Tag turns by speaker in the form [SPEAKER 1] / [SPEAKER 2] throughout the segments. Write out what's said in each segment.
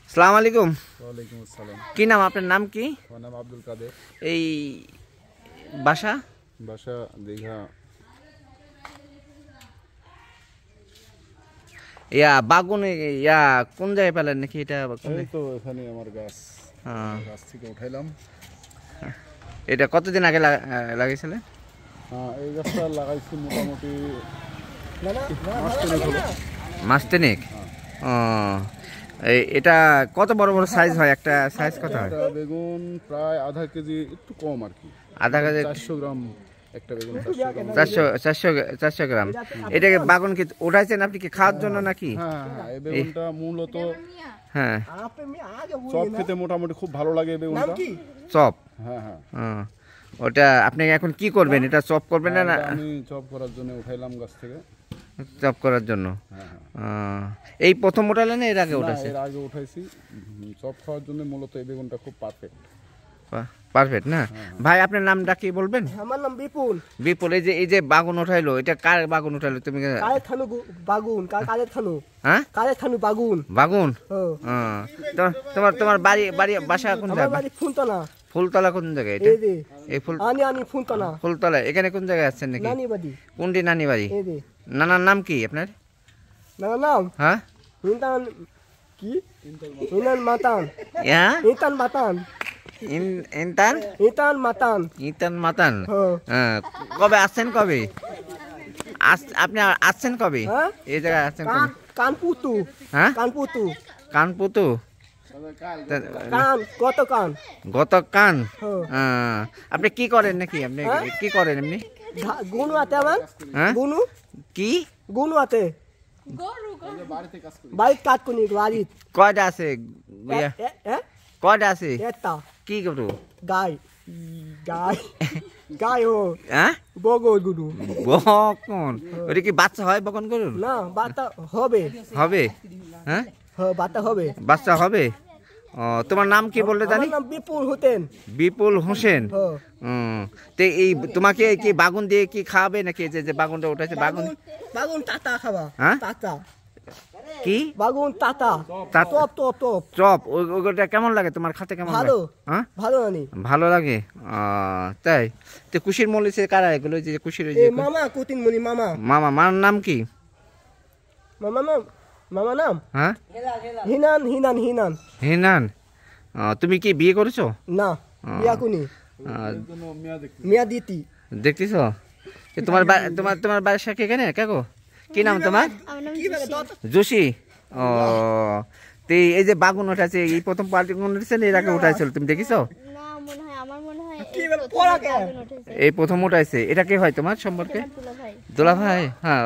[SPEAKER 1] আসসালামু আলাইকুম।
[SPEAKER 2] ওয়ালাইকুম আসসালাম।
[SPEAKER 1] কি নাম আপনার? নাম কি?
[SPEAKER 2] আমার নাম আব্দুল কাদের।
[SPEAKER 1] এই বাসা?
[SPEAKER 2] বাসা দীঘা।
[SPEAKER 1] বাগুন কোন জায়গায় পেলেন নাকি এটা?
[SPEAKER 2] এই তো এখানে আমার গাছ, গাছ থেকে উঠাইলাম।
[SPEAKER 1] এটা কতদিন আগে লাগিয়েছিলেন?
[SPEAKER 2] এই গাছটা লাগাইছি মোটামুটি
[SPEAKER 1] মাস তিনেক। এটা কত বড় বড় সাইজ হয়? একটা সাইজ কত হয়?
[SPEAKER 2] বেগুন প্রায় আধা কেজি, একটু কম আর কি।
[SPEAKER 1] আধা কেজি
[SPEAKER 2] 400 গ্রাম একটা বেগুন।
[SPEAKER 1] 400 গ্রাম। এটাকে বাগুন কি উঠাইছেন আপনি কি খাওয়ার জন্য নাকি?
[SPEAKER 2] হ্যাঁ, এই বেগুনটা মূলত
[SPEAKER 1] হ্যাঁ
[SPEAKER 2] চপ খেতে মোটামুটি খুব ভালো লাগে এই বেগুনটা।
[SPEAKER 1] চপ?
[SPEAKER 2] হ্যাঁ।
[SPEAKER 1] ওটা আপনি এখন কি করবেন? এটা চপ করবেন না?
[SPEAKER 2] আমি চপ করার জন্য উঠাইলাম গাছ থেকে।
[SPEAKER 1] চপ করার জন্য? এই প্রথম উঠালেন না এর আগে উঠাইছে?
[SPEAKER 2] এর আগে উঠাইছি। চপ খাওয়ার জন্য মূলত এই বেগুনটা খুব পারফেক্ট।
[SPEAKER 1] পারফেক্ট না? ভাই আপনার নামটা কি বলবেন?
[SPEAKER 3] আমার নাম বিপুল।
[SPEAKER 1] বিপুল, এই যে বাগুন উঠাইলো, এটা কার বাগুন উঠাইলো? তুমি
[SPEAKER 3] কাদের থানু বাগুন, কাদের থানু?
[SPEAKER 1] হ্যাঁ,
[SPEAKER 3] কাদের থানু বাগুন।
[SPEAKER 1] বাগুন? তোমার বাড়ি বাসা কোন
[SPEAKER 3] আমার
[SPEAKER 1] জায়গায়?
[SPEAKER 3] বাড়ি ফুলতলা।
[SPEAKER 1] ফুলতলা কোন জায়গায় এটা?
[SPEAKER 3] এই যে
[SPEAKER 1] এই ফুল
[SPEAKER 3] আনি ফুলতলা।
[SPEAKER 1] ফুলতলা এখানে কোন জায়গায় আছেন নাকি?
[SPEAKER 3] নানি বাড়ি।
[SPEAKER 1] কোনটি নানি বাড়ি?
[SPEAKER 3] এই যে
[SPEAKER 1] নানার নাম কি আপনার?
[SPEAKER 3] নানার নাম?
[SPEAKER 1] হ্যাঁ,
[SPEAKER 3] ইনতান কি? ইনান মাতান।
[SPEAKER 1] হ্যাঁ,
[SPEAKER 3] ইনতান মাতান।
[SPEAKER 1] ইনতান
[SPEAKER 3] ইনতান মাতান।
[SPEAKER 1] ইনতান মাতান।
[SPEAKER 3] হ্যাঁ।
[SPEAKER 1] কবে আসছেন? কবে আপনি আসছেন কবে
[SPEAKER 3] হ্যাঁ?
[SPEAKER 1] এই জায়গায় আসছেন কবে?
[SPEAKER 3] কানপুতু।
[SPEAKER 1] হ্যাঁ,
[SPEAKER 3] কানপুতু।
[SPEAKER 1] কানপুতু।
[SPEAKER 3] কত কান?
[SPEAKER 1] গত কান।
[SPEAKER 3] হ্যাঁ।
[SPEAKER 1] আপনি কি করেন নাকি? আপনি কি করেন এমনি?
[SPEAKER 3] গুনু আতে আমার।
[SPEAKER 1] হ্যাঁ,
[SPEAKER 3] গুনু
[SPEAKER 1] কি
[SPEAKER 3] গুনু আতে বাড়িতে কাজ করি বাড়িতে।
[SPEAKER 1] কয়টা আছে? কয়টা আছে?
[SPEAKER 3] একটা
[SPEAKER 1] কি করো?
[SPEAKER 3] গাই গাই গাই ও
[SPEAKER 1] হ্যাঁ,
[SPEAKER 3] বগল গুনু।
[SPEAKER 1] বকন? ওটা কি বাচ্চা হয় বকন করুন?
[SPEAKER 3] না, বাচ্চা হবে।
[SPEAKER 1] হবে? হ্যাঁ,
[SPEAKER 3] বাচ্চা হবে।
[SPEAKER 1] বাচ্চা হবে। তোমার নাম কি বললে জানি?
[SPEAKER 3] আমার নাম বিপুল হোসেন।
[SPEAKER 1] বিপুল হোসেন। তো এই তোমাকে কি বাগুন দিয়ে কি খাওয়াবে নাকি? যে বাগুনটা উঠেছে বাগুন?
[SPEAKER 3] বাগুন টাটা খাবা।
[SPEAKER 1] হ্যাঁ,
[SPEAKER 3] টাটা
[SPEAKER 1] কি
[SPEAKER 3] বাগুন টাটা। Top top top
[SPEAKER 1] chop? ওটা কেমন লাগে তোমার খাতে? কেমন লাগে?
[SPEAKER 3] ভালো।
[SPEAKER 1] হ্যাঁ,
[SPEAKER 3] ভালো নানি।
[SPEAKER 1] ভালো লাগে। তাই তো কুশির মল্লিসে কারা এগুলো? যে কুশির
[SPEAKER 3] মামা কুতিন মনি মামা।
[SPEAKER 1] মার নাম কি?
[SPEAKER 3] মামা নাম?
[SPEAKER 1] হ্যাঁ,
[SPEAKER 3] হিনান হিনান হিনান।
[SPEAKER 1] হিনান। তুমি কি বিয়ে করেছো?
[SPEAKER 3] না, বিয়া কুনি মিয়া দিতি।
[SPEAKER 1] দেখতেছ? তোমার বাসা কি এখানে? কাকু কি নাম তোমার? জোশী। তো এই যে বাগুন উঠাছে, এই প্রথম পার্টি উঠেছে এর আগে উঠাইছিল? তুমি দেখিছো? এই প্রথম উঠাইছে। এটা কে হয় তোমার সম্পর্কে? দোলা ভাই। হ্যাঁ,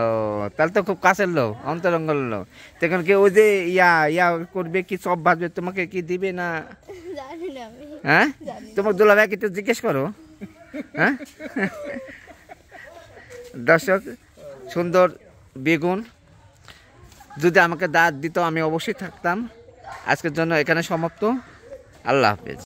[SPEAKER 1] তাহলে তো খুব কাছের লোক, অন্তরঙ্গল লোক। তখন কি ওই যে ইয়া করবে কি, চপ ভাজবে, তোমাকে কি দিবে না? হ্যাঁ, তোমার দোলা ভাই একটু জিজ্ঞেস করো। হ্যাঁ, দর্শক, সুন্দর বেগুন যদি আমাকে দাঁত দিত আমি অবশ্যই থাকতাম। আজকের জন্য এখানে সমাপ্ত। আল্লাহ হাফেজ।